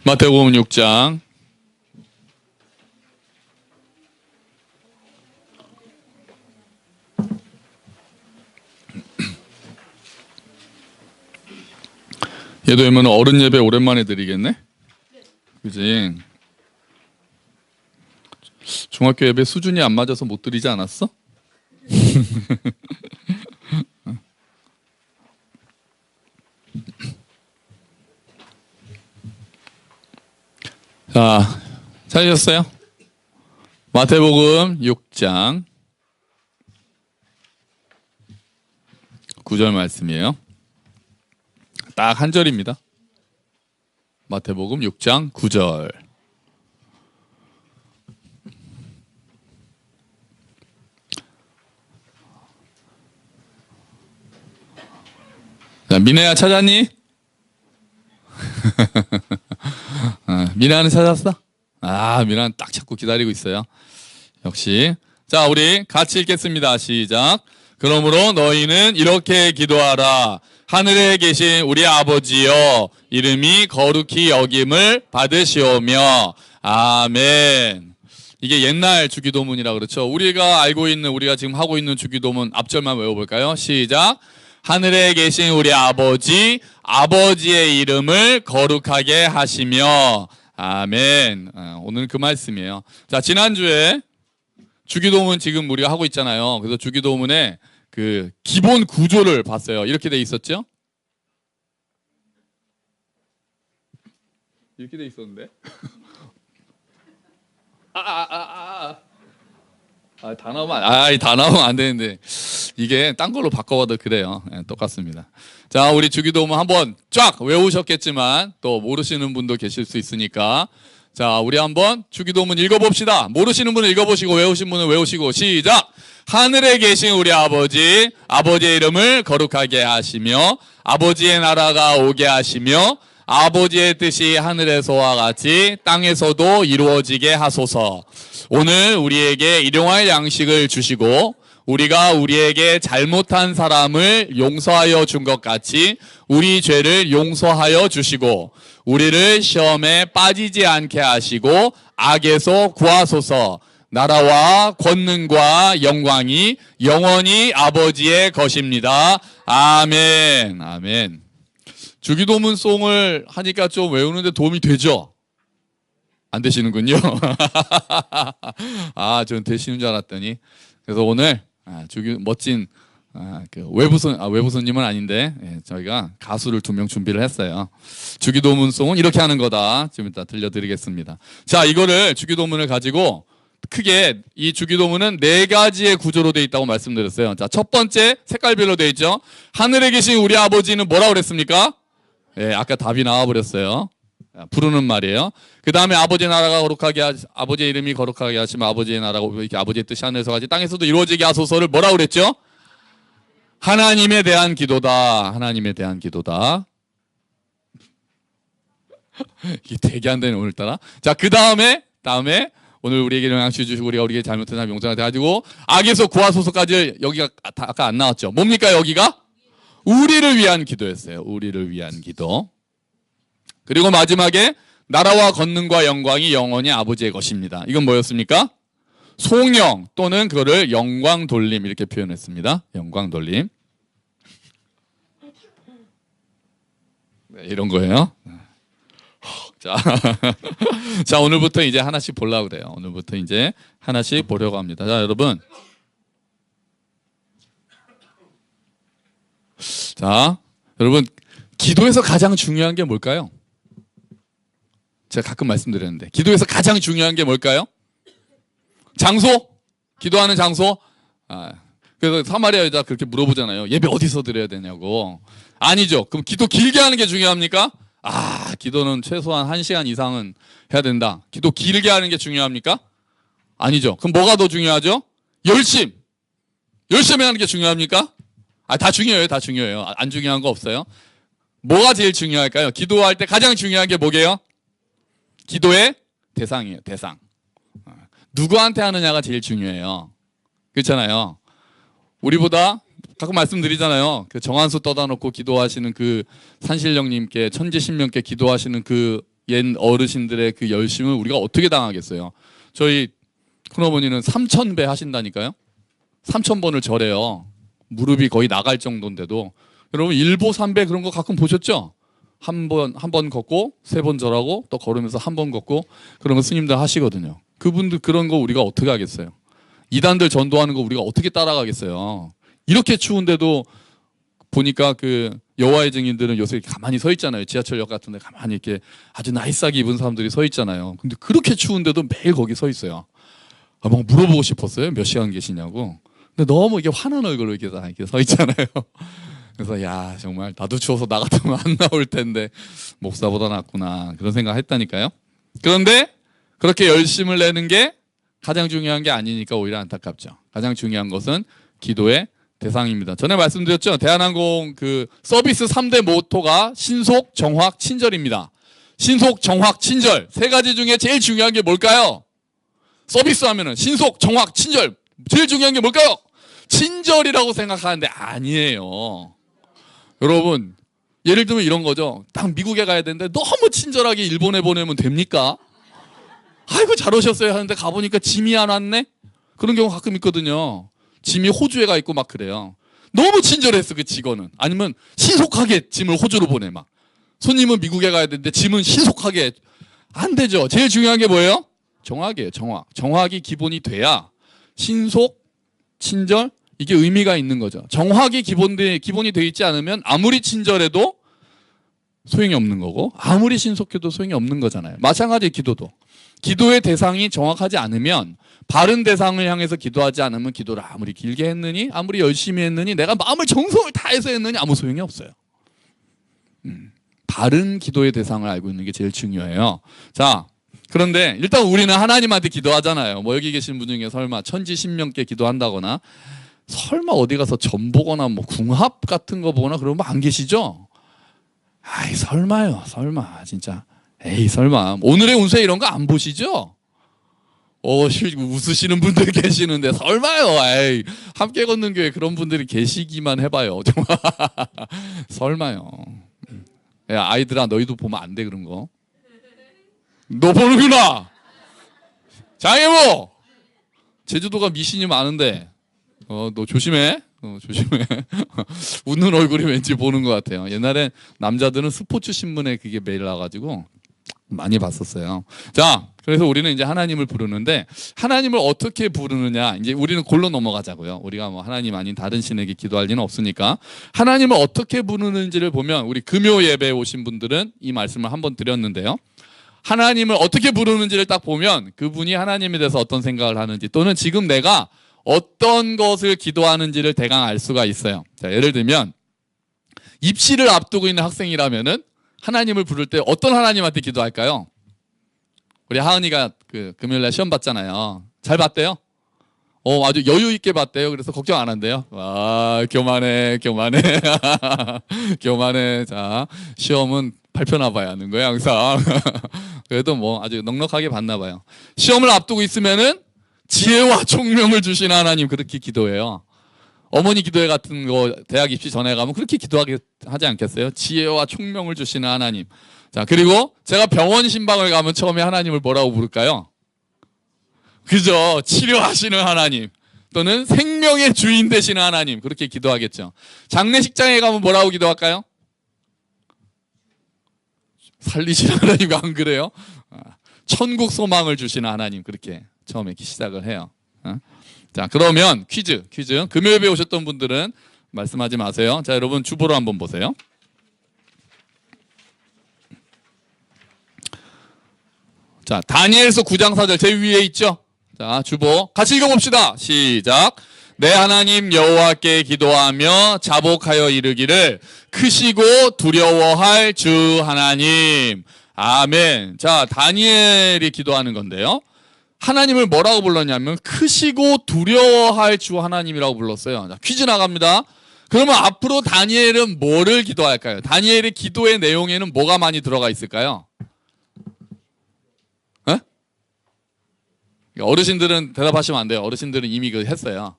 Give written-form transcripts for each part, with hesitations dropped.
마태복음 6장 얘도 이러면 어른 예배 오랜만에 드리겠네? 그지? 중학교 예배 수준이 안 맞아서 못 드리지 않았어? 자, 찾으셨어요? 마태복음 6장 9절 말씀이에요. 딱 한 절입니다. 마태복음 6장 9절. 자, 미네야 찾았니? 미나는 찾았어? 미나는 딱 찾고 기다리고 있어요. 역시. 자, 우리 같이 읽겠습니다. 시작. 그러므로 너희는 이렇게 기도하라. 하늘에 계신 우리 아버지여, 이름이 거룩히 여김을 받으시오며. 아멘. 이게 옛날 주기도문이라 그렇죠. 우리가 지금 하고 있는 주기도문 앞절만 외워볼까요? 시작. 하늘에 계신 우리 아버지, 아버지의 이름을 거룩하게 하시며. 아멘. 오늘 그 말씀이에요. 자, 지난주에 주기도문 지금 우리가 하고 있잖아요. 그래서 주기도문의 그 기본 구조를 봤어요. 이렇게 돼 있었죠? 이렇게 돼 있었는데? 다 나오면 안 되는데. 이게 딴 걸로 바꿔봐도 그래요. 똑같습니다. 자, 우리 주기도문 한번 쫙 외우셨겠지만 또 모르시는 분도 계실 수 있으니까, 자, 우리 한번 주기도문 읽어봅시다. 모르시는 분은 읽어보시고 외우신 분은 외우시고. 시작. 하늘에 계신 우리 아버지, 아버지의 이름을 거룩하게 하시며 아버지의 나라가 오게 하시며 아버지의 뜻이 하늘에서와 같이 땅에서도 이루어지게 하소서. 오늘 우리에게 일용할 양식을 주시고 우리가 우리에게 잘못한 사람을 용서하여 준 것 같이 우리 죄를 용서하여 주시고 우리를 시험에 빠지지 않게 하시고 악에서 구하소서. 나라와 권능과 영광이 영원히 아버지의 것입니다. 아멘. 아멘. 주기도문송을 하니까 좀 외우는데 도움이 되죠? 안 되시는군요. 전 되시는 줄 알았더니. 그래서 오늘 멋진 그 외부손님은 아닌데, 저희가 가수를 2명 준비를 했어요. 주기도문송은 이렇게 하는 거다. 좀 이따 들려드리겠습니다. 자, 이거를 주기도문을 가지고 크게 이 주기도문은 4가지의 구조로 되어 있다고 말씀드렸어요. 자, 첫 번째 색깔별로 되어 있죠. 하늘에 계신 우리 아버지는 뭐라고 그랬습니까? 아까 답이 나와버렸어요. 부르는 말이에요. 그 다음에 아버지의 나라가 아버지의 이름이 거룩하게 하시면 아버지의 나라가 이렇게 아버지의 뜻이 하늘에서 같이 땅에서도 이루어지게 하소서를 뭐라고 그랬죠? 하나님에 대한 기도다. 하나님에 대한 기도다. 이게 되게 안 되네, 오늘따라. 자, 그 다음에 오늘 우리에게 영양식 주시고 우리가 우리에게 잘못한 사람 용서가 돼가지고 악에서 구하소서까지 여기가 아까 안 나왔죠. 뭡니까 여기가? 우리를 위한 기도였어요. 우리를 위한 기도. 그리고 마지막에 나라와 권능과 영광이 영원히 아버지의 것입니다. 이건 뭐였습니까? 송영 또는 그거를 영광 돌림 이렇게 표현했습니다. 영광 돌림. 이런 거예요. 자, 오늘부터 이제 하나씩 보려고 그래요. 오늘부터 이제 하나씩 보려고 합니다. 자, 여러분. 자, 여러분, 기도에서 가장 중요한 게 뭘까요? 제가 가끔 말씀드렸는데, 기도에서 가장 중요한 게 뭘까요? 장소? 기도하는 장소? 그래서 사마리아 여자 그렇게 물어보잖아요. 예배 어디서 드려야 되냐고. 아니죠. 그럼 기도 길게 하는 게 중요합니까? 기도는 최소한 1시간 이상은 해야 된다. 기도 길게 하는 게 중요합니까? 아니죠. 그럼 뭐가 더 중요하죠? 열심히 하는 게 중요합니까? 다 중요해요. 다 중요해요. 안 중요한 거 없어요. 뭐가 제일 중요할까요? 기도할 때 가장 중요한 게 뭐게요? 기도의 대상이에요. 대상. 누구한테 하느냐가 제일 중요해요. 그렇잖아요. 우리보다 가끔 말씀드리잖아요. 그 정한수 떠다 놓고 기도하시는 그 산신령님께 천지신명께 기도하시는 그 옛 어르신들의 그 열심을 우리가 어떻게 당하겠어요? 저희 큰어머니는 3,000배 하신다니까요. 3,000번을 절해요. 무릎이 거의 나갈 정도인데도. 여러분 일보 3배 그런 거 가끔 보셨죠? 한 번 걷고 3번 절하고 또 걸으면서 한 번 걷고 그런 거 스님들 하시거든요. 그분들 그런 거 우리가 어떻게 하겠어요? 이단들 전도하는 거 우리가 어떻게 따라가겠어요? 이렇게 추운데도 보니까 그 여호와의 증인들은 요새 가만히 서 있잖아요. 지하철역 같은 데 가만히 이렇게 아주 나이스하게 입은 사람들이 서 있잖아요. 근데 그렇게 추운데도 매일 거기 서 있어요. 아, 막 물어보고 싶었어요. 몇 시간 계시냐고. 근데 너무 이게 화난 얼굴로 이렇게 서 있잖아요. 그래서 야 정말 나도 추워서 나 같으면 안 나올 텐데 목사보다 낫구나 그런 생각 했다니까요. 그런데 그렇게 열심을 내는 게 가장 중요한 게 아니니까 오히려 안타깝죠. 가장 중요한 것은 기도의 대상입니다. 전에 말씀드렸죠. 대한항공 그 서비스 3대 모토가 신속, 정확, 친절입니다. 신속, 정확, 친절 세 가지 중에 제일 중요한 게 뭘까요? 서비스 하면은 신속, 정확, 친절 제일 중요한 게 뭘까요? 친절이라고 생각하는데 아니에요. 여러분 예를 들면 이런 거죠. 딱 미국에 가야 되는데 너무 친절하게 일본에 보내면 됩니까? 아이고 잘 오셨어요 하는데 가보니까 짐이 안 왔네? 그런 경우 가끔 있거든요. 짐이 호주에 가 있고 막 그래요. 너무 친절했어 그 직원은. 아니면 신속하게 짐을 호주로 보내 막. 손님은 미국에 가야 되는데 짐은 신속하게. 안 되죠. 제일 중요한 게 뭐예요? 정확이에요. 정확. 정확이 기본이 돼야 신속, 친절 이게 의미가 있는 거죠. 정확이 기본이 돼 있지 않으면 아무리 친절해도 소용이 없는 거고 아무리 신속해도 소용이 없는 거잖아요. 마찬가지 기도도. 기도의 대상이 정확하지 않으면 바른 대상을 향해서 기도하지 않으면 기도를 아무리 길게 했느니 아무리 열심히 했느니 내가 마음을 정성을 다해서 했느니 아무 소용이 없어요. 바른 기도의 대상을 알고 있는 게 제일 중요해요. 자, 그런데 일단 우리는 하나님한테 기도하잖아요. 뭐 여기 계신 분 중에 설마 천지신명께 기도한다거나 설마 어디 가서 점 보거나 뭐 궁합 같은 거 보거나 그러면 안 계시죠? 아이 설마요. 설마 진짜. 에이 설마 오늘의 운세 이런 거 안 보시죠? 웃으시는 분들 계시는데 설마요. 에이 함께 걷는 교회 그런 분들이 계시기만 해봐요. 정말 설마요. 야, 아이들아 너희도 보면 안 돼 그런 거. 너 보는구나. 장애모 제주도가 미신이 많은데 너 조심해. 조심해. 웃는 얼굴이 왠지 보는 것 같아요. 옛날에 남자들은 스포츠 신문에 그게 매일 나가지고 많이 봤었어요. 자, 그래서 우리는 이제 하나님을 부르는데 하나님을 어떻게 부르느냐 이제 우리는 골로 넘어가자고요. 우리가 뭐 하나님 아닌 다른 신에게 기도할 리는 없으니까 하나님을 어떻게 부르는지를 보면 우리 금요 예배에 오신 분들은 이 말씀을 한번 드렸는데요. 하나님을 어떻게 부르는지를 딱 보면 그분이 하나님에 대해서 어떤 생각을 하는지 또는 지금 내가 어떤 것을 기도하는지를 대강 알 수가 있어요. 자, 예를 들면 입시를 앞두고 있는 학생이라면은 하나님을 부를 때 어떤 하나님한테 기도할까요? 우리 하은이가 그 금요일날 시험 봤잖아요. 잘 봤대요? 아주 여유 있게 봤대요. 그래서 걱정 안 한대요. 와, 교만해, 교만해, 교만해. 자, 시험은 발표나 봐야 하는 거예요, 항상. 그래도 뭐 아주 넉넉하게 봤나 봐요. 시험을 앞두고 있으면은 지혜와 총명을 주시는 하나님 그렇게 기도해요. 어머니 기도회 같은 거 대학 입시 전에 가면 그렇게 기도하게 하지 않겠어요? 지혜와 총명을 주시는 하나님. 자, 그리고 제가 병원 신방을 가면 처음에 하나님을 뭐라고 부를까요? 그죠? 치료하시는 하나님. 또는 생명의 주인 되시는 하나님. 그렇게 기도하겠죠. 장례식장에 가면 뭐라고 기도할까요? 살리시는 하나님 안 그래요? 천국 소망을 주시는 하나님. 그렇게 처음에 시작을 해요. 자, 그러면 퀴즈. 금요일에 오셨던 분들은 말씀하지 마세요. 자, 여러분 주보로 한번 보세요. 자, 다니엘서 9장 4절 제 위에 있죠? 자, 주보 같이 읽어봅시다. 시작. 내 하나님 여호와께 기도하며 자복하여 이르기를 크시고 두려워할 주 하나님. 아멘. 자, 다니엘이 기도하는 건데요. 하나님을 뭐라고 불렀냐면 크시고 두려워할 주 하나님이라고 불렀어요. 자, 퀴즈 나갑니다. 그러면 앞으로 다니엘은 뭐를 기도할까요? 다니엘의 기도의 내용에는 뭐가 많이 들어가 있을까요? 에? 어르신들은 대답하시면 안 돼요. 어르신들은 이미 그 했어요.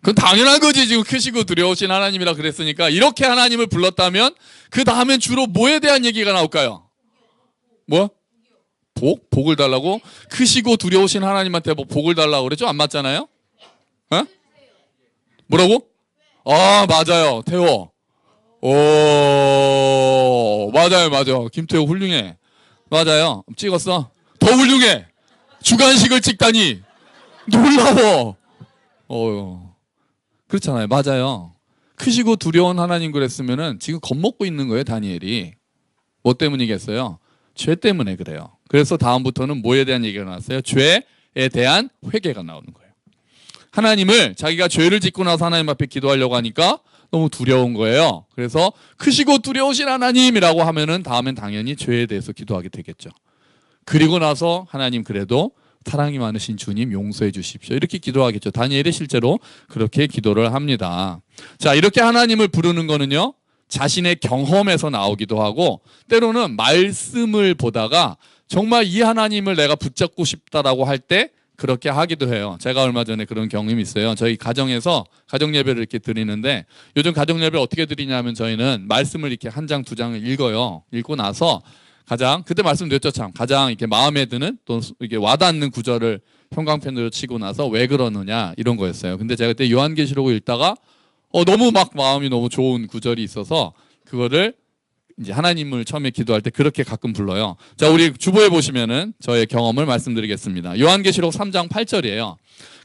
그건 당연한 거지. 지금 크시고 두려우신 하나님이라 그랬으니까. 이렇게 하나님을 불렀다면 그 다음엔 주로 뭐에 대한 얘기가 나올까요? 뭐? 복을 달라고? 크시고 두려우신 하나님한테 뭐 복을 달라고 그랬죠? 안 맞잖아요? 어? 뭐라고? 아, 맞아요. 태호. 오, 맞아요. 김태호 훌륭해. 맞아요. 찍었어? 더 훌륭해. 주간식을 찍다니. 놀라워. 그렇잖아요. 맞아요. 크시고 두려운 하나님 그랬으면은 지금 겁먹고 있는 거예요, 다니엘이. 뭐 때문이겠어요? 죄 때문에 그래요. 그래서 다음부터는 뭐에 대한 얘기가 나왔어요? 죄에 대한 회개가 나오는 거예요. 하나님을 자기가 죄를 짓고 나서 하나님 앞에 기도하려고 하니까 너무 두려운 거예요. 그래서 크시고 두려우신 하나님이라고 하면은 다음엔 당연히 죄에 대해서 기도하게 되겠죠. 그리고 나서 하나님 그래도 사랑이 많으신 주님 용서해 주십시오. 이렇게 기도하겠죠. 다니엘이 실제로 그렇게 기도를 합니다. 자, 이렇게 하나님을 부르는 거는요. 자신의 경험에서 나오기도 하고 때로는 말씀을 보다가 정말 이 하나님을 내가 붙잡고 싶다라고 할 때 그렇게 하기도 해요. 제가 얼마 전에 그런 경험이 있어요. 저희 가정에서 가정 예배를 이렇게 드리는데 요즘 가정 예배를 어떻게 드리냐면 저희는 말씀을 이렇게 한 장, 두 장을 읽어요. 읽고 나서 가장 그때 말씀드렸죠. 참 가장 이렇게 마음에 드는 또 이게 와닿는 구절을 형광펜으로 치고 나서 왜 그러느냐 이런 거였어요. 근데 제가 그때 요한계시록을 읽다가 너무 막 마음이 너무 좋은 구절이 있어서 그거를 이제 하나님을 처음에 기도할 때 그렇게 가끔 불러요. 자, 우리 주보에 보시면은 저의 경험을 말씀드리겠습니다. 요한계시록 3장 8절이에요.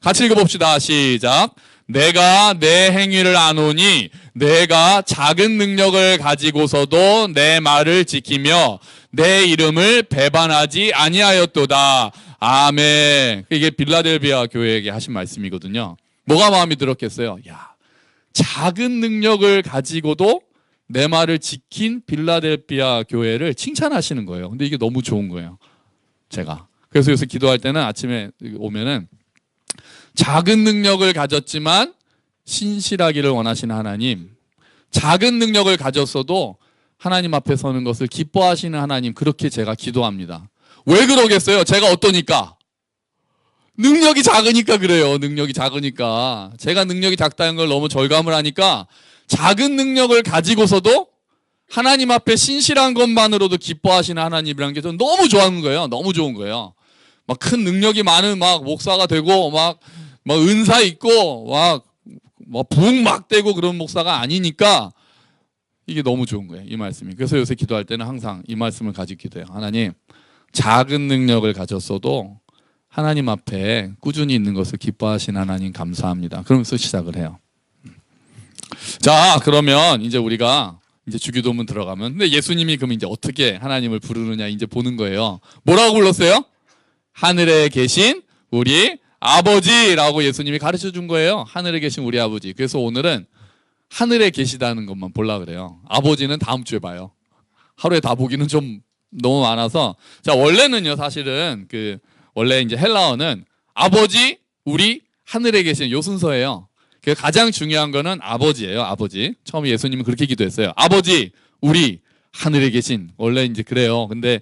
같이 읽어봅시다. 시작. 내가 내 행위를 아노니 내가 작은 능력을 가지고서도 내 말을 지키며 내 이름을 배반하지 아니하였도다. 아멘. 이게 빌라델비아 교회에게 하신 말씀이거든요. 뭐가 마음이 들었겠어요? 야, 작은 능력을 가지고도 내 말을 지킨 빌라델비아 교회를 칭찬하시는 거예요. 근데 이게 너무 좋은 거예요. 제가. 그래서 요새 기도할 때는 아침에 오면은 작은 능력을 가졌지만 신실하기를 원하시는 하나님, 작은 능력을 가졌어도 하나님 앞에 서는 것을 기뻐하시는 하나님, 그렇게 제가 기도합니다. 왜 그러겠어요? 제가 어떠니까? 능력이 작으니까 그래요. 능력이 작으니까. 제가 능력이 작다는 걸 너무 절감을 하니까 작은 능력을 가지고서도 하나님 앞에 신실한 것만으로도 기뻐하시는 하나님이라는 게 저는 너무 좋아하는 거예요. 너무 좋은 거예요. 막 큰 능력이 많은 막 목사가 되고 막 은사 있고 막 부흥 막 되고 그런 목사가 아니니까 이게 너무 좋은 거예요. 이 말씀이. 그래서 요새 기도할 때는 항상 이 말씀을 가지고 기도해요. 하나님, 작은 능력을 가졌어도 하나님 앞에 꾸준히 있는 것을 기뻐하시는 하나님 감사합니다. 그러면서 시작을 해요. 자, 그러면 이제 우리가 이제 주기도문 들어가면, 근데 예수님이 그럼 이제 어떻게 하나님을 부르느냐 이제 보는 거예요. 뭐라고 불렀어요? 하늘에 계신 우리 아버지라고 예수님이 가르쳐 준 거예요. 하늘에 계신 우리 아버지. 그래서 오늘은 하늘에 계시다는 것만 보려고 그래요. 아버지는 다음 주에 봐요. 하루에 다 보기는 좀 너무 많아서. 자, 원래는요, 사실은 원래 이제 헬라어는 아버지, 우리, 하늘에 계신 요 순서예요. 가장 중요한 거는 아버지예요. 아버지. 처음에 예수님은 그렇게 기도했어요. 아버지, 우리 하늘에 계신. 원래 이제 그래요. 근데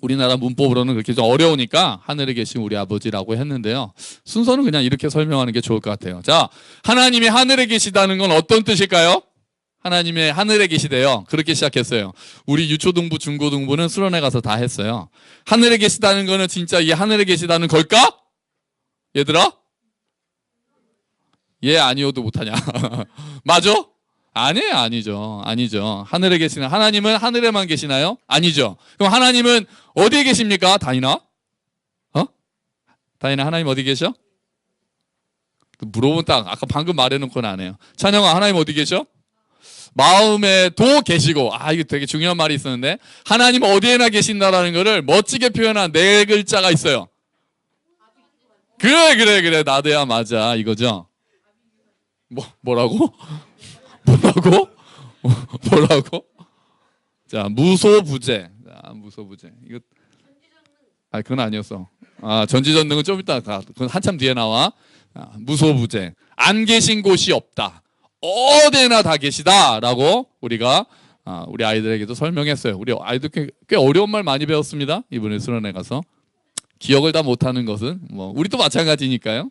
우리나라 문법으로는 그렇게 좀 어려우니까 하늘에 계신 우리 아버지라고 했는데요. 순서는 그냥 이렇게 설명하는 게 좋을 것 같아요. 자, 하나님이 하늘에 계시다는 건 어떤 뜻일까요? 하나님의 하늘에 계시대요. 그렇게 시작했어요. 우리 유초등부, 중고등부는 수련회 가서 다 했어요. 하늘에 계시다는 거는 진짜 이 하늘에 계시다는 걸까? 얘들아? 예, 아니어도 못하냐? 맞아? 아니죠. 하늘에 계시는 하나님은 하늘에만 계시나요? 아니죠. 그럼 하나님은 어디에 계십니까? 다이나? 다이나 하나님 어디 계셔? 물어보면 딱 아까 방금 말해놓고는 안 해요. 찬영아, 하나님 어디 계셔? 마음에도 계시고. 이거 되게 중요한 말이 있었는데 하나님 어디에나 계신다라는 거를 멋지게 표현한 네 글자가 있어요. 그래 나도야 맞아 이거죠. 뭐라고? 자, 무소부재. 이거 그건 아니었어. 전지전능은 좀 이따 그건 한참 뒤에 나와. 무소부재. 안 계신 곳이 없다. 어디나 다 계시다라고 우리가 우리 아이들에게도 설명했어요. 우리 아이들 꽤 어려운 말 많이 배웠습니다. 이번에 수련회 가서 기억을 다 못하는 것은 우리도 마찬가지니까요.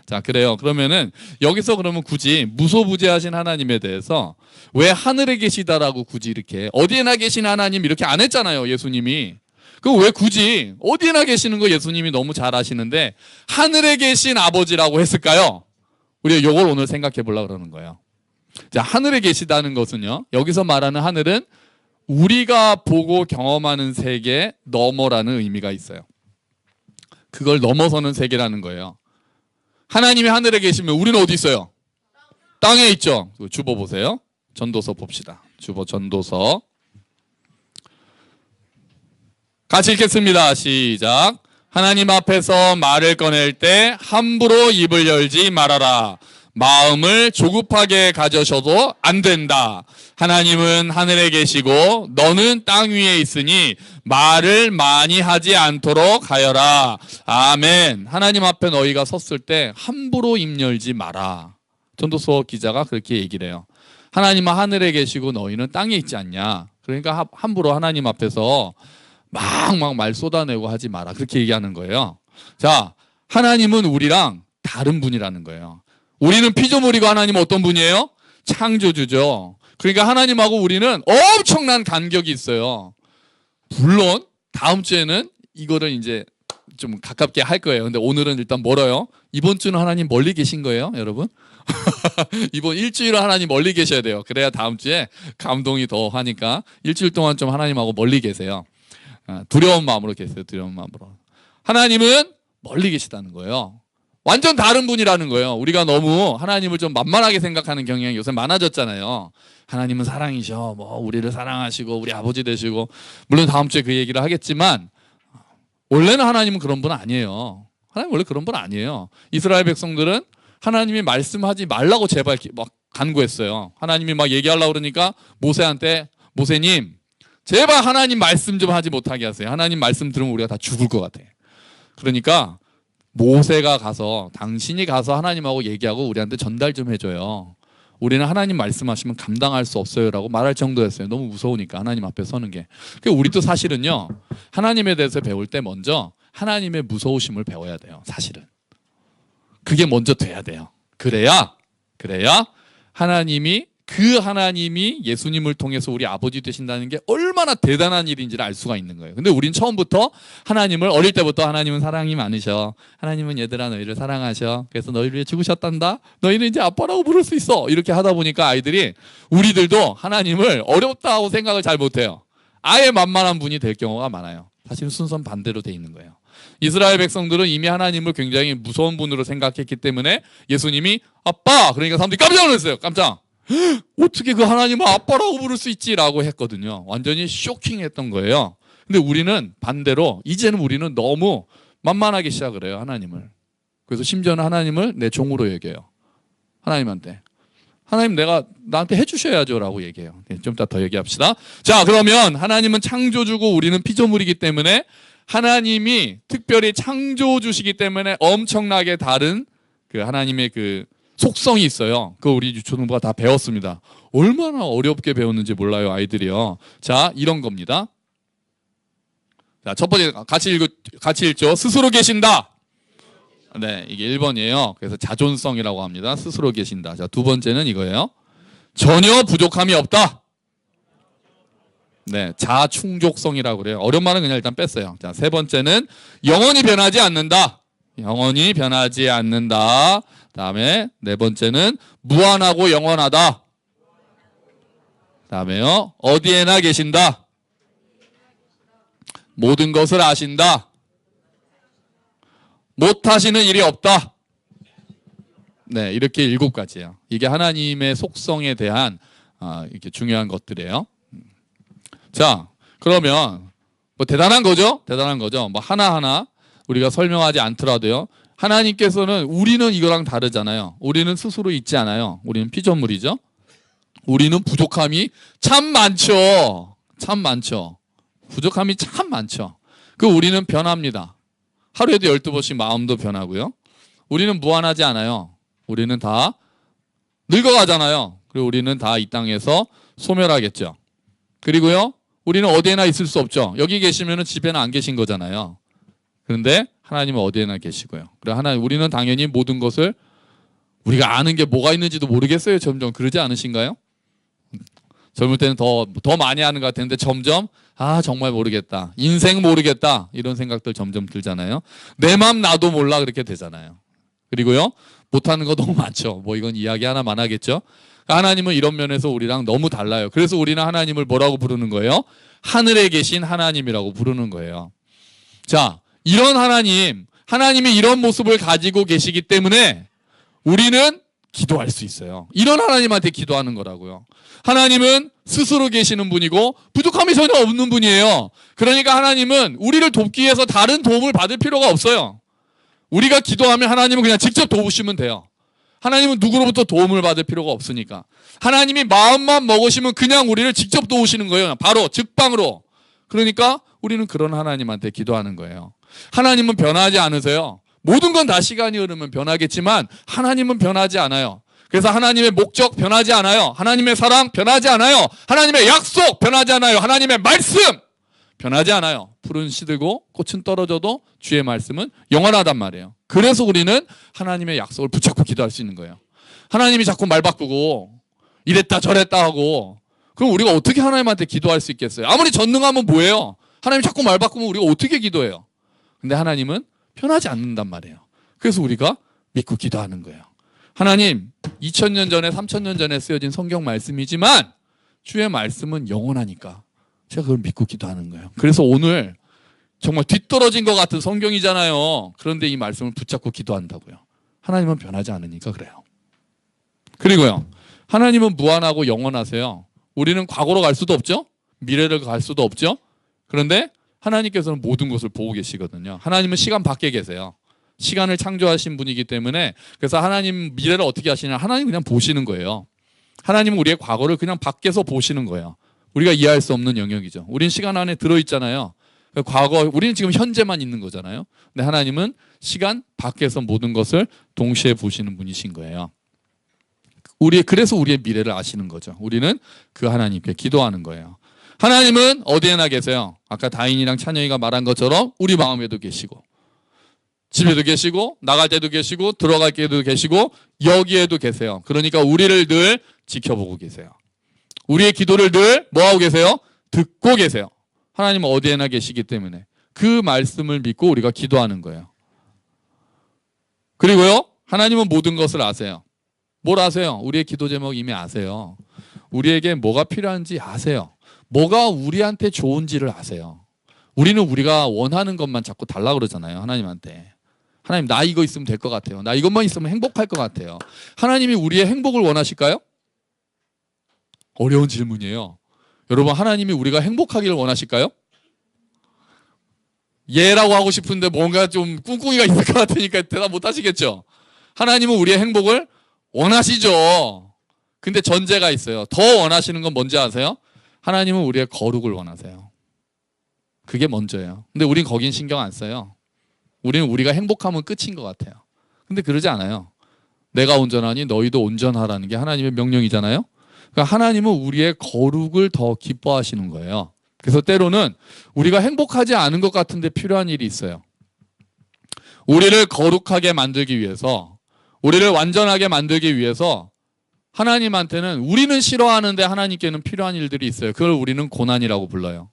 자, 그래요. 그러면은 여기서 그러면 굳이 무소부재하신 하나님에 대해서 왜 하늘에 계시다라고 굳이 이렇게 어디에나 계신 하나님 이렇게 안 했잖아요, 예수님이. 그럼 왜 굳이 어디에나 계시는 거 예수님이 너무 잘 아시는데 하늘에 계신 아버지라고 했을까요? 우리가 이걸 오늘 생각해 보려고 그러는 거예요. 자, 하늘에 계시다는 것은요, 여기서 말하는 하늘은 우리가 보고 경험하는 세계 너머라는 의미가 있어요. 그걸 넘어서는 세계라는 거예요. 하나님이 하늘에 계시면 우리는 어디 있어요? 땅에 있죠. 주보 보세요. 전도서 봅시다. 주보 전도서. 같이 읽겠습니다. 시작. 하나님 앞에서 말을 꺼낼 때 함부로 입을 열지 말아라. 마음을 조급하게 가져셔도 안 된다. 하나님은 하늘에 계시고 너는 땅 위에 있으니 말을 많이 하지 않도록 하여라. 아멘. 하나님 앞에 너희가 섰을 때 함부로 입 열지 마라. 전도서 기자가 그렇게 얘기를 해요. 하나님은 하늘에 계시고 너희는 땅에 있지 않냐. 그러니까 함부로 하나님 앞에서 막 말 쏟아내고 하지 마라. 그렇게 얘기하는 거예요. 자, 하나님은 우리랑 다른 분이라는 거예요. 우리는 피조물이고 하나님은 어떤 분이에요? 창조주죠. 그러니까 하나님하고 우리는 엄청난 간격이 있어요. 물론 다음 주에는 이거를 이제 좀 가깝게 할 거예요. 근데 오늘은 일단 멀어요. 이번 주는 하나님 멀리 계신 거예요, 여러분. 이번 일주일은 하나님 멀리 계셔야 돼요. 그래야 다음 주에 감동이 더 하니까 일주일 동안 좀 하나님하고 멀리 계세요. 두려운 마음으로 계세요. 두려운 마음으로. 하나님은 멀리 계시다는 거예요. 완전 다른 분이라는 거예요. 우리가 너무 하나님을 좀 만만하게 생각하는 경향이 요새 많아졌잖아요. 하나님은 사랑이셔. 뭐 우리를 사랑하시고 우리 아버지 되시고, 물론 다음 주에 그 얘기를 하겠지만 원래는 하나님은 그런 분 아니에요. 하나님 원래 그런 분 아니에요. 이스라엘 백성들은 하나님이 말씀하지 말라고 제발 막 간구했어요. 하나님이 막 얘기하려고 그러니까 모세한테, 모세님 제발 하나님 말씀 좀 하지 못하게 하세요. 하나님 말씀 들으면 우리가 다 죽을 것 같아. 그러니까 모세가 가서, 당신이 가서 하나님하고 얘기하고 우리한테 전달 좀 해줘요. 우리는 하나님 말씀하시면 감당할 수 없어요라고 말할 정도였어요. 너무 무서우니까 하나님 앞에 서는 게. 그러니까 우리도 사실은요, 하나님에 대해서 배울 때 먼저 하나님의 무서우심을 배워야 돼요. 사실은 그게 먼저 돼야 돼요. 그래야 하나님이 예수님을 통해서 우리 아버지 되신다는 게 얼마나 대단한 일인지를 알 수가 있는 거예요. 근데 우린 처음부터 하나님을, 어릴 때부터 하나님은 사랑이 많으셔. 하나님은 얘들아 너희를 사랑하셔. 그래서 너희를 위해 죽으셨단다. 너희는 이제 아빠라고 부를 수 있어. 이렇게 하다 보니까 아이들이, 우리들도 하나님을 어렵다고 생각을 잘 못해요. 아예 만만한 분이 될 경우가 많아요. 사실 순서는 반대로 돼 있는 거예요. 이스라엘 백성들은 이미 하나님을 굉장히 무서운 분으로 생각했기 때문에 예수님이 아빠! 그러니까 사람들이 깜짝 놀랐어요. 깜짝. 어떻게 그 하나님을 아빠라고 부를 수 있지라고 했거든요. 완전히 쇼킹했던 거예요. 근데 우리는 반대로, 이제는 우리는 너무 만만하게 시작을 해요, 하나님을. 그래서 심지어는 하나님을 내 종으로 얘기해요. 하나님한테. 하나님 나한테 해주셔야죠 라고 얘기해요. 좀 이따 더 얘기합시다. 자, 그러면 하나님은 창조주고 우리는 피조물이기 때문에 하나님이 특별히 창조주시기 때문에 엄청나게 다른 그 하나님의 그 속성이 있어요. 그거 우리 유초등부가 다 배웠습니다. 얼마나 어렵게 배웠는지 몰라요, 아이들이요. 자, 이런 겁니다. 자, 첫 번째 같이 읽죠. 스스로 계신다. 네, 이게 1번이에요. 그래서 자존성이라고 합니다. 스스로 계신다. 자, 두 번째는 이거예요. 전혀 부족함이 없다. 네, 자충족성이라고 그래요. 어려운 말은 그냥 일단 뺐어요. 자, 세 번째는 영원히 변하지 않는다. 영원히 변하지 않는다. 다음에 네 번째는 무한하고 영원하다. 다음에요, 어디에나 계신다. 모든 것을 아신다. 못하시는 일이 없다. 네, 이렇게 7가지예요. 이게 하나님의 속성에 대한 이렇게 중요한 것들이에요. 자, 그러면 뭐 대단한 거죠? 대단한 거죠. 뭐 하나하나 우리가 설명하지 않더라도요, 하나님께서는, 우리는 이거랑 다르잖아요. 우리는 스스로 있지 않아요. 우리는 피조물이죠. 우리는 부족함이 참 많죠. 참 많죠. 부족함이 참 많죠. 그 우리는 변합니다. 하루에도 12번씩 마음도 변하고요. 우리는 무한하지 않아요. 우리는 다 늙어가잖아요. 그리고 우리는 다 이 땅에서 소멸하겠죠. 그리고요, 우리는 어디에나 있을 수 없죠. 여기 계시면 집에는 안 계신 거잖아요. 그런데 하나님은 어디에나 계시고요. 그래 우리는 당연히 모든 것을 우리가 아는 게 뭐가 있는지도 모르겠어요. 점점 그러지 않으신가요? 젊을 때는 더 많이 아는 것 같았는데 점점 정말 모르겠다. 인생 모르겠다. 이런 생각들 점점 들잖아요. 내 맘 나도 몰라 그렇게 되잖아요. 그리고요. 못하는 거 너무 많죠. 뭐 이건 이야기 하나만 하겠죠. 하나님은 이런 면에서 우리랑 너무 달라요. 그래서 우리는 하나님을 뭐라고 부르는 거예요? 하늘에 계신 하나님이라고 부르는 거예요. 자, 이런 하나님이 이런 모습을 가지고 계시기 때문에 우리는 기도할 수 있어요. 이런 하나님한테 기도하는 거라고요. 하나님은 스스로 계시는 분이고 부족함이 전혀 없는 분이에요. 그러니까 하나님은 우리를 돕기 위해서 다른 도움을 받을 필요가 없어요. 우리가 기도하면 하나님은 그냥 직접 도우시면 돼요. 하나님은 누구로부터 도움을 받을 필요가 없으니까. 하나님이 마음만 먹으시면 그냥 우리를 직접 도우시는 거예요. 바로 즉방으로. 그러니까 우리는 그런 하나님한테 기도하는 거예요. 하나님은 변하지 않으세요. 모든 건 다 시간이 흐르면 변하겠지만 하나님은 변하지 않아요. 그래서 하나님의 목적 변하지 않아요. 하나님의 사랑 변하지 않아요. 하나님의 약속 변하지 않아요. 하나님의 말씀 변하지 않아요. 풀은 시들고 꽃은 떨어져도 주의 말씀은 영원하단 말이에요. 그래서 우리는 하나님의 약속을 붙잡고 기도할 수 있는 거예요. 하나님이 자꾸 말 바꾸고 이랬다 저랬다 하고 그럼 우리가 어떻게 하나님한테 기도할 수 있겠어요? 아무리 전능하면 뭐예요? 하나님이 자꾸 말 바꾸면 우리가 어떻게 기도해요? 근데 하나님은 변하지 않는단 말이에요. 그래서 우리가 믿고 기도하는 거예요. 하나님 2000년 전에 3000년 전에 쓰여진 성경 말씀이지만 주의 말씀은 영원하니까 제가 그걸 믿고 기도하는 거예요. 그래서 오늘 정말 뒤떨어진 것 같은 성경이잖아요. 그런데 이 말씀을 붙잡고 기도한다고요. 하나님은 변하지 않으니까 그래요. 그리고요. 하나님은 무한하고 영원하세요. 우리는 과거로 갈 수도 없죠. 미래를 갈 수도 없죠. 그런데 하나님께서는 모든 것을 보고 계시거든요. 하나님은 시간 밖에 계세요. 시간을 창조하신 분이기 때문에 그래서 하나님 미래를 어떻게 하시냐 하나님 그냥 보시는 거예요. 하나님은 우리의 과거를 그냥 밖에서 보시는 거예요. 우리가 이해할 수 없는 영역이죠. 우린 시간 안에 들어있잖아요. 과거 우리는 지금 현재만 있는 거잖아요. 근데 하나님은 시간 밖에서 모든 것을 동시에 보시는 분이신 거예요. 그래서 우리의 미래를 아시는 거죠. 우리는 그 하나님께 기도하는 거예요. 하나님은 어디에나 계세요. 아까 다인이랑 찬영이가 말한 것처럼 우리 마음에도 계시고 집에도 계시고 나갈 때도 계시고 들어갈 때도 계시고 여기에도 계세요. 그러니까 우리를 늘 지켜보고 계세요. 우리의 기도를 늘 뭐하고 계세요? 듣고 계세요. 하나님은 어디에나 계시기 때문에 그 말씀을 믿고 우리가 기도하는 거예요. 그리고요. 하나님은 모든 것을 아세요. 뭘 아세요? 우리의 기도 제목 이미 아세요. 우리에게 뭐가 필요한지 아세요. 뭐가 우리한테 좋은지를 아세요. 우리는 우리가 원하는 것만 자꾸 달라고 그러잖아요. 하나님한테. 하나님 나 이거 있으면 될 것 같아요. 나 이것만 있으면 행복할 것 같아요. 하나님이 우리의 행복을 원하실까요? 어려운 질문이에요. 여러분 하나님이 우리가 행복하기를 원하실까요? 예라고 하고 싶은데 뭔가 좀 꿍꿍이가 있을 것 같으니까 대답 못 하시겠죠? 하나님은 우리의 행복을 원하시죠. 근데 전제가 있어요. 더 원하시는 건 뭔지 아세요? 하나님은 우리의 거룩을 원하세요. 그게 먼저예요. 근데 우린 거긴 신경 안 써요. 우리는 우리가 행복하면 끝인 것 같아요. 근데 그러지 않아요. 내가 온전하니 너희도 온전하라는 게 하나님의 명령이잖아요. 그러니까 하나님은 우리의 거룩을 더 기뻐하시는 거예요. 그래서 때로는 우리가 행복하지 않은 것 같은데 필요한 일이 있어요. 우리를 거룩하게 만들기 위해서 우리를 완전하게 만들기 위해서 하나님한테는 우리는 싫어하는데 하나님께는 필요한 일들이 있어요. 그걸 우리는 고난이라고 불러요.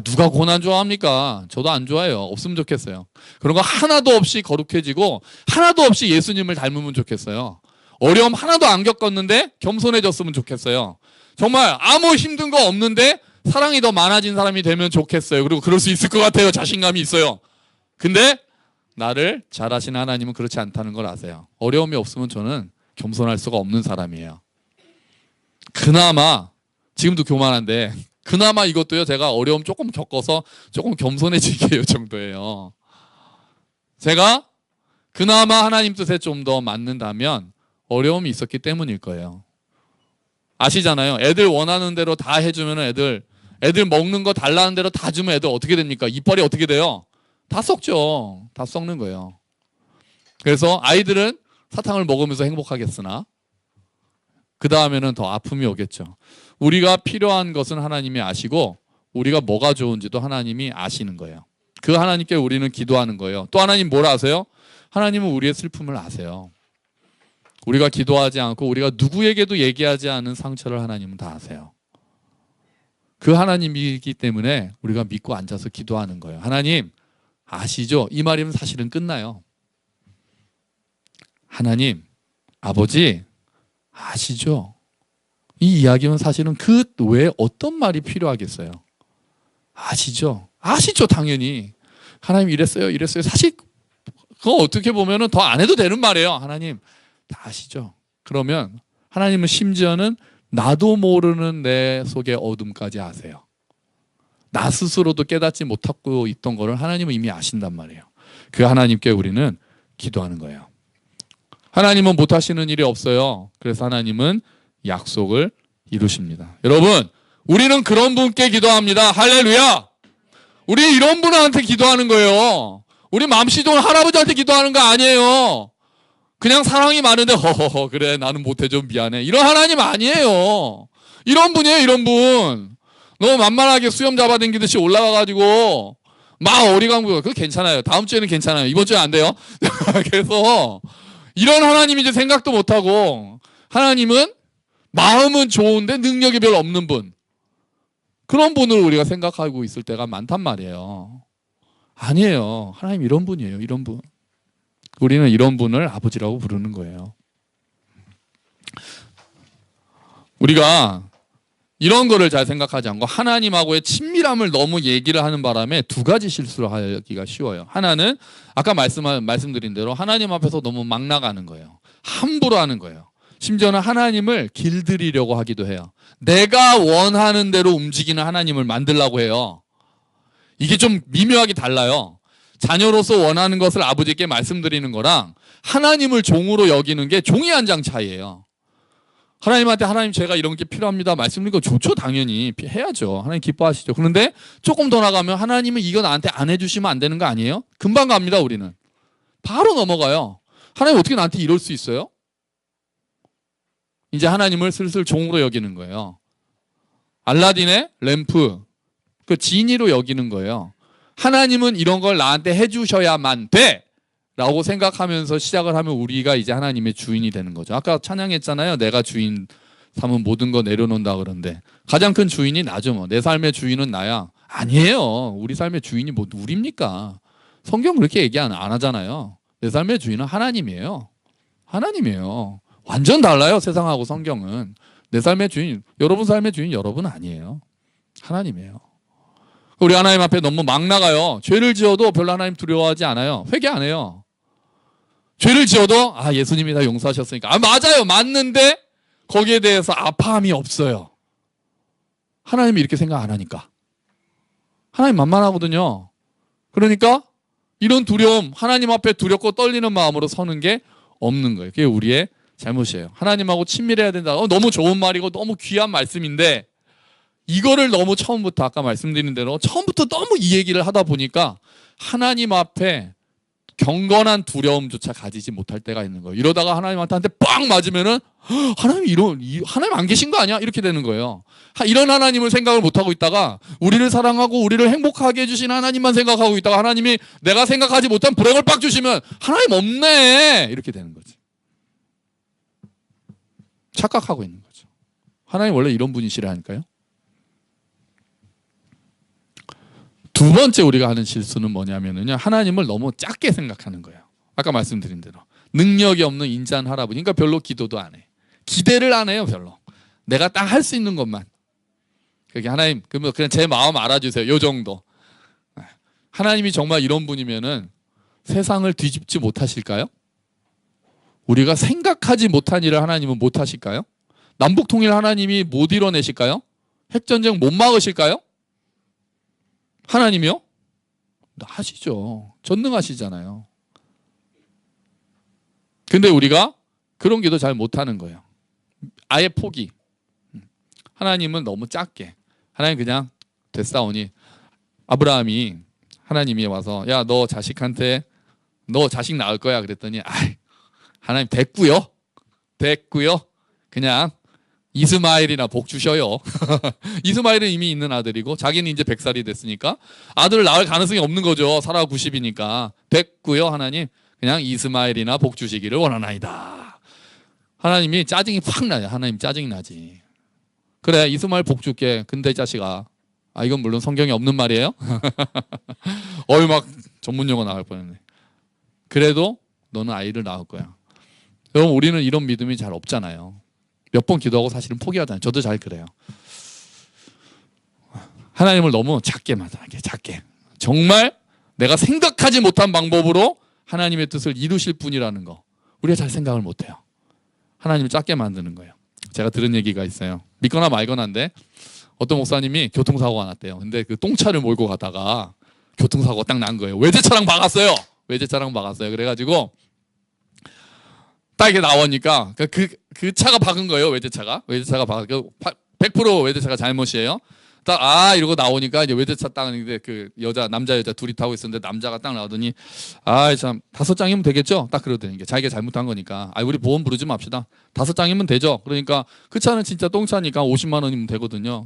누가 고난 좋아합니까? 저도 안 좋아해요. 없으면 좋겠어요. 그런 거 하나도 없이 거룩해지고 하나도 없이 예수님을 닮으면 좋겠어요. 어려움 하나도 안 겪었는데 겸손해졌으면 좋겠어요. 정말 아무 힘든 거 없는데 사랑이 더 많아진 사람이 되면 좋겠어요. 그리고 그럴 수 있을 것 같아요. 자신감이 있어요. 근데 나를 잘하시는 하나님은 그렇지 않다는 걸 아세요. 어려움이 없으면 저는 겸손할 수가 없는 사람이에요. 그나마 지금도 교만한데 그나마 이것도요 제가 어려움 조금 겪어서 조금 겸손해지게 요 정도예요. 제가 그나마 하나님 뜻에 좀 더 맞는다면 어려움이 있었기 때문일 거예요. 아시잖아요. 애들 원하는 대로 다 해주면 애들 먹는 거 달라는 대로 다 주면 애들 어떻게 됩니까? 이빨이 어떻게 돼요? 다 썩죠. 다 썩는 거예요. 그래서 아이들은 사탕을 먹으면서 행복하겠으나 그 다음에는 더 아픔이 오겠죠. 우리가 필요한 것은 하나님이 아시고 우리가 뭐가 좋은지도 하나님이 아시는 거예요. 그 하나님께 우리는 기도하는 거예요. 또 하나님 뭘 아세요? 하나님은 우리의 슬픔을 아세요. 우리가 기도하지 않고 우리가 누구에게도 얘기하지 않은 상처를 하나님은 다 아세요. 그 하나님이기 때문에 우리가 믿고 앉아서 기도하는 거예요. 하나님 아시죠? 이 말이면 사실은 끝나요. 하나님 아버지 아시죠? 이 이야기는 사실은 그 외에 어떤 말이 필요하겠어요? 아시죠? 아시죠 당연히. 하나님 이랬어요 이랬어요. 사실 그거 어떻게 보면 더 안 해도 되는 말이에요. 하나님 다 아시죠? 그러면 하나님은 심지어는 나도 모르는 내 속의 어둠까지 아세요. 나 스스로도 깨닫지 못하고 있던 거를 하나님은 이미 아신단 말이에요. 그 하나님께 우리는 기도하는 거예요. 하나님은 못하시는 일이 없어요. 그래서 하나님은 약속을 이루십니다. 여러분 우리는 그런 분께 기도합니다. 할렐루야. 우리 이런 분한테 기도하는 거예요. 우리 맘씨돈 할아버지한테 기도하는 거 아니에요. 그냥 사랑이 많은데 허허허 그래 나는 못해줘 미안해 이런 하나님 아니에요. 이런 분이에요. 이런 분. 너무 만만하게 수염 잡아당기듯이 올라가가지고 막 어리광부 그거 괜찮아요. 다음 주에는 괜찮아요. 이번 주에 안 돼요. 그래서 이런 하나님 이제 생각도 못하고 하나님은 마음은 좋은데 능력이 별로 없는 분. 그런 분을 우리가 생각하고 있을 때가 많단 말이에요. 아니에요. 하나님 이런 분이에요. 이런 분. 우리는 이런 분을 아버지라고 부르는 거예요. 우리가 이런 거를 잘 생각하지 않고 하나님하고의 친밀함을 너무 얘기를 하는 바람에 두 가지 실수를 하기가 쉬워요. 하나는 아까 말씀드린 대로 하나님 앞에서 너무 막 나가는 거예요. 함부로 하는 거예요. 심지어는 하나님을 길들이려고 하기도 해요. 내가 원하는 대로 움직이는 하나님을 만들려고 해요. 이게 좀 미묘하게 달라요. 자녀로서 원하는 것을 아버지께 말씀드리는 거랑 하나님을 종으로 여기는 게 종이 한 장 차이예요. 하나님한테 하나님 제가 이런 게 필요합니다 말씀드리는 거 좋죠. 당연히 해야죠. 하나님 기뻐하시죠. 그런데 조금 더 나가면 하나님은 이거 나한테 안 해주시면 안 되는 거 아니에요? 금방 갑니다. 우리는 바로 넘어가요. 하나님 어떻게 나한테 이럴 수 있어요? 이제 하나님을 슬슬 종으로 여기는 거예요. 알라딘의 램프 그 지니로 여기는 거예요. 하나님은 이런 걸 나한테 해주셔야만 돼 라고 생각하면서 시작을 하면 우리가 이제 하나님의 주인이 되는 거죠. 아까 찬양했잖아요. 내가 주인 삼은 모든 거 내려놓는다 그러는데 가장 큰 주인이 나죠. 뭐. 내 삶의 주인은 나야. 아니에요. 우리 삶의 주인이 뭐 우리입니까? 성경 그렇게 얘기 안 하잖아요. 내 삶의 주인은 하나님이에요. 하나님이에요. 완전 달라요. 세상하고 성경은. 내 삶의 주인, 여러분 삶의 주인 여러분 아니에요. 하나님이에요. 우리 하나님 앞에 너무 막 나가요. 죄를 지어도 별로 하나님 두려워하지 않아요. 회개 안 해요. 죄를 지어도 예수님이 다 용서하셨으니까 맞아요. 맞는데 거기에 대해서 아파함이 없어요. 하나님이 이렇게 생각 안 하니까. 하나님 만만하거든요. 그러니까 이런 두려움, 하나님 앞에 두렵고 떨리는 마음으로 서는 게 없는 거예요. 그게 우리의 잘못이에요. 하나님하고 친밀해야 된다. 너무 좋은 말이고 너무 귀한 말씀인데 이거를 너무 처음부터 아까 말씀드린 대로 처음부터 너무 이 얘기를 하다 보니까 하나님 앞에 경건한 두려움조차 가지지 못할 때가 있는 거예요. 이러다가 하나님한테 빡 맞으면은 하나님 안 계신 거 아니야? 이렇게 되는 거예요. 이런 하나님을 생각을 못하고 있다가 우리를 사랑하고 우리를 행복하게 해주신 하나님만 생각하고 있다가 하나님이 내가 생각하지 못한 불행을 빡 주시면 하나님 없네 이렇게 되는 거지. 착각하고 있는 거죠. 하나님 원래 이런 분이시라니까요. 두 번째 우리가 하는 실수는 뭐냐면요. 하나님을 너무 작게 생각하는 거예요. 아까 말씀드린 대로. 능력이 없는 인자한 할아버지. 그러니까 별로 기도도 안 해. 기대를 안 해요. 별로. 내가 딱 할 수 있는 것만. 그게 하나님 그러면 그냥 제 마음 알아주세요. 요 정도. 하나님이 정말 이런 분이면은 세상을 뒤집지 못하실까요? 우리가 생각하지 못한 일을 하나님은 못하실까요? 남북통일 하나님이 못 이뤄내실까요? 핵전쟁 못 막으실까요? 하나님이요? 하시죠. 전능하시잖아요. 근데 우리가 그런 기도 잘 못하는 거예요. 아예 포기. 하나님은 너무 작게. 하나님 그냥 됐사오니 아브라함이 하나님이 와서 야 너 자식한테 너 자식 낳을 거야 그랬더니 하나님 됐고요. 그냥 이스마엘이나 복 주셔요. 이스마엘은 이미 있는 아들이고 자기는 이제 100살이 됐으니까 아들을 낳을 가능성이 없는 거죠. 사라가 90이니까. 됐고요. 하나님 그냥 이스마엘이나 복 주시기를 원하나이다. 하나님이 짜증이 팍 나요. 하나님 짜증이 나지. 그래 이스마엘 복 줄게. 근데 자식아. 아 이건 물론 성경에 없는 말이에요. 어이 막 전문 용어 나갈 뻔했네. 그래도 너는 아이를 낳을 거야. 여러분 우리는 이런 믿음이 잘 없잖아요. 몇 번 기도하고 사실은 포기하잖아요. 저도 잘 그래요. 하나님을 너무 작게 만들게 작게. 정말 내가 생각하지 못한 방법으로 하나님의 뜻을 이루실 분이라는 거 우리가 잘 생각을 못해요. 하나님을 작게 만드는 거예요. 제가 들은 얘기가 있어요. 믿거나 말거나인데 어떤 목사님이 교통사고가 났대요. 근데 그 똥차를 몰고 가다가 교통사고가 딱 난 거예요. 외제차랑 박았어요. 외제차랑 박았어요. 그래가지고 딱 이렇게 나오니까 그 차가 박은 거예요. 외제차가 박은 100% 외제차가 잘못이에요. 딱 이러고 나오니까 이제 외제차 딱 있는데 그 남자 여자 둘이 타고 있었는데 남자가 딱 나오더니 참 5장이면 되겠죠? 딱 그러더니 자기가 잘못한 거니까 우리 보험 부르지 맙시다. 5장이면 되죠. 그러니까 그 차는 진짜 똥차니까 50만 원이면 되거든요.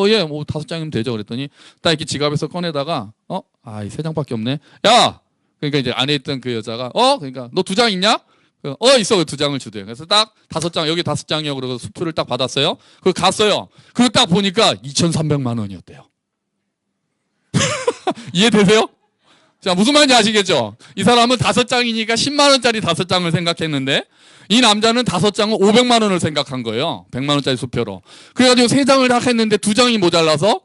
예, 뭐 5장이면 되죠. 그랬더니 딱 이렇게 지갑에서 꺼내다가 이 3장밖에 없네. 야, 그러니까 이제 안에 있던 그 여자가 그러니까 너 2장 있냐? 있어. 2장을 주대요. 그래서 딱 5장, 여기 5장이요. 그러고 수표를 딱 받았어요. 그리고 갔어요. 그리고 딱 보니까 2,300만 원이었대요. 이해되세요? 자, 무슨 말인지 아시겠죠? 이 사람은 5장이니까 10만 원짜리 5장을 생각했는데 이 남자는 5장은 500만 원을 생각한 거예요. 100만 원짜리 수표로. 그래가지고 3장을 딱 했는데 2장이 모자라서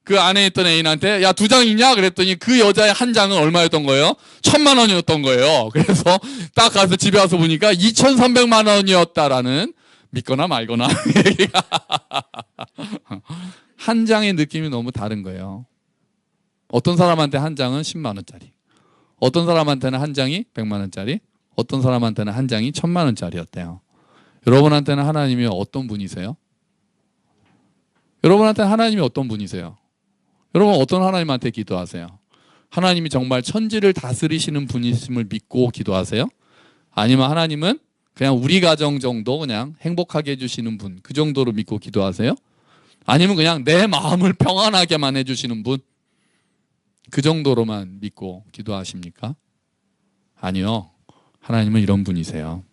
그 안에 있던 애인한테 2장 있냐? 그랬더니 그 여자의 한 장은 얼마였던 거예요? 1,000만 원이었던 거예요. 그래서 딱 가서 집에 와서 보니까 2,300만 원이었다라는 믿거나 말거나 얘기가 한 장의 느낌이 너무 다른 거예요. 어떤 사람한테 한 장은 10만 원짜리, 어떤 사람한테는 한 장이 100만 원짜리, 어떤 사람한테는 한 장이 1,000만 원짜리였대요. 여러분한테는 하나님이 어떤 분이세요? 여러분한테는 하나님이 어떤 분이세요? 여러분 어떤 하나님한테 기도하세요? 하나님이 정말 천지를 다스리시는 분이심을 믿고 기도하세요? 아니면 하나님은 그냥 우리 가정 정도 그냥 행복하게 해주시는 분, 그 정도로 믿고 기도하세요? 아니면 그냥 내 마음을 평안하게만 해주시는 분, 그 정도로만 믿고 기도하십니까? 아니요. 하나님은 이런 분이세요.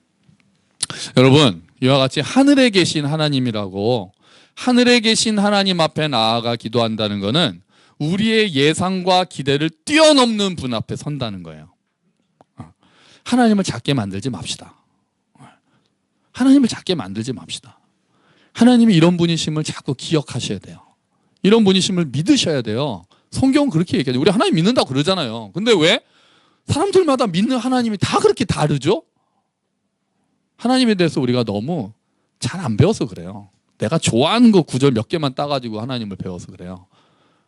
여러분 이와 같이 하늘에 계신 하나님이라고, 하늘에 계신 하나님 앞에 나아가 기도한다는 것은 우리의 예상과 기대를 뛰어넘는 분 앞에 선다는 거예요. 하나님을 작게 만들지 맙시다. 하나님을 작게 만들지 맙시다. 하나님이 이런 분이심을 자꾸 기억하셔야 돼요. 이런 분이심을 믿으셔야 돼요. 성경은 그렇게 얘기하죠. 우리 하나님 믿는다고 그러잖아요. 근데 왜 사람들마다 믿는 하나님이 다 그렇게 다르죠? 하나님에 대해서 우리가 너무 잘 안 배워서 그래요. 내가 좋아하는 거 구절 몇 개만 따가지고 하나님을 배워서 그래요.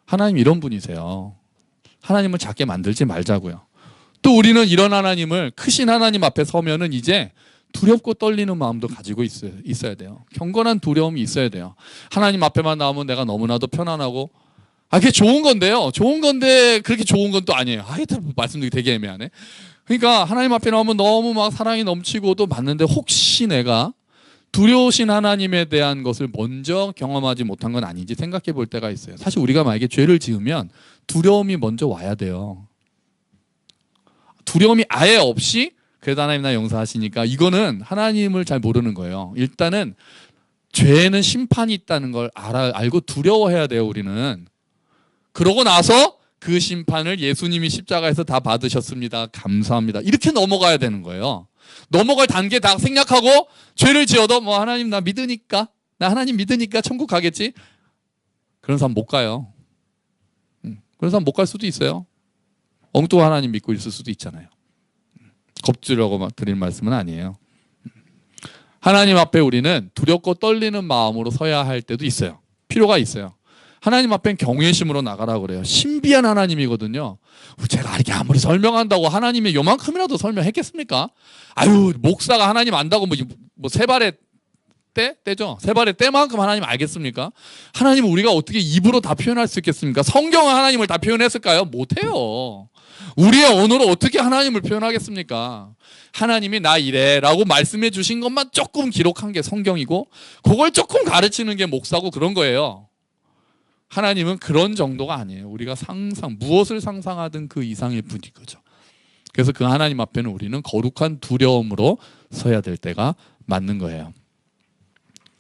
하나님 이런 분이세요. 하나님을 작게 만들지 말자고요. 또 우리는 이런 하나님을, 크신 하나님 앞에 서면은 이제 두렵고 떨리는 마음도 가지고 있어야 돼요. 경건한 두려움이 있어야 돼요. 하나님 앞에만 나오면 내가 너무나도 편안하고, 그게 좋은 건데요. 좋은 건데 그렇게 좋은 건 또 아니에요. 말씀드리기 되게 애매하네. 그러니까 하나님 앞에 나오면 너무 막 사랑이 넘치고도 맞는데 혹시 내가 두려우신 하나님에 대한 것을 먼저 경험하지 못한 건 아닌지 생각해 볼 때가 있어요. 사실 우리가 만약에 죄를 지으면 두려움이 먼저 와야 돼요. 두려움이 아예 없이 그래도 하나님 나 용서하시니까, 이거는 하나님을 잘 모르는 거예요. 일단은 죄에는 심판이 있다는 걸 알고 두려워해야 돼요. 우리는. 그러고 나서 그 심판을 예수님이 십자가에서 다 받으셨습니다. 감사합니다. 이렇게 넘어가야 되는 거예요. 넘어갈 단계 다 생략하고 죄를 지어도 뭐 하나님 나 믿으니까, 나 하나님 믿으니까 천국 가겠지. 그런 사람 못 가요. 그런 사람 못 갈 수도 있어요. 엉뚱한 하나님 믿고 있을 수도 있잖아요. 겁주려고 드릴 말씀은 아니에요. 하나님 앞에 우리는 두렵고 떨리는 마음으로 서야 할 때도 있어요. 필요가 있어요. 하나님 앞엔 경외심으로 나가라고 그래요. 신비한 하나님이거든요. 제가 이렇게 아무리 설명한다고 하나님의 요만큼이라도 설명했겠습니까? 목사가 하나님 안다고 뭐 세 발에 때죠. 세 발의 때만큼 하나님 알겠습니까? 하나님은 우리가 어떻게 입으로 다 표현할 수 있겠습니까? 성경은 하나님을 다 표현했을까요? 못해요. 우리의 언어로 어떻게 하나님을 표현하겠습니까? 하나님이 나 이래 라고 말씀해 주신 것만 조금 기록한 게 성경이고 그걸 조금 가르치는 게 목사고 그런 거예요. 하나님은 그런 정도가 아니에요. 우리가 무엇을 상상하든 그 이상일 뿐인 거죠. 그래서 그 하나님 앞에는 우리는 거룩한 두려움으로 서야 될 때가 맞는 거예요.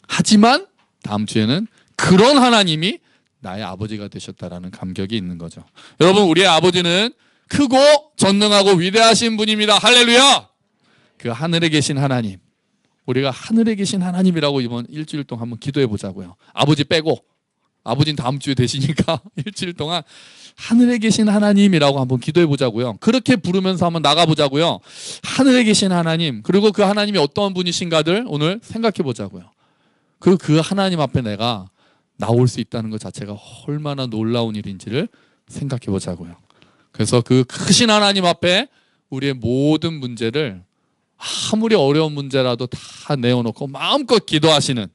하지만 다음 주에는 그런 하나님이 나의 아버지가 되셨다라는 감격이 있는 거죠. 여러분, 우리의 아버지는 크고 전능하고 위대하신 분입니다. 할렐루야! 그 하늘에 계신 하나님, 우리가 하늘에 계신 하나님이라고 이번 일주일 동안 한번 기도해 보자고요. 아버지 빼고, 아버지는 다음 주에 되시니까 일주일 동안 하늘에 계신 하나님이라고 한번 기도해 보자고요. 그렇게 부르면서 한번 나가보자고요. 하늘에 계신 하나님, 그리고 그 하나님이 어떤 분이신가를 오늘 생각해 보자고요. 그리고 그 하나님 앞에 내가 나올 수 있다는 것 자체가 얼마나 놀라운 일인지를 생각해 보자고요. 그래서 그 크신 하나님 앞에 우리의 모든 문제를 아무리 어려운 문제라도 다 내어놓고 마음껏 기도하시는,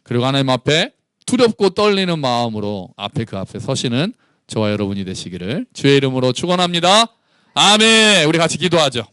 그리고 하나님 앞에 두렵고 떨리는 마음으로 그 앞에 서시는 저와 여러분이 되시기를 주의 이름으로 축원합니다. 아멘. 우리 같이 기도하죠.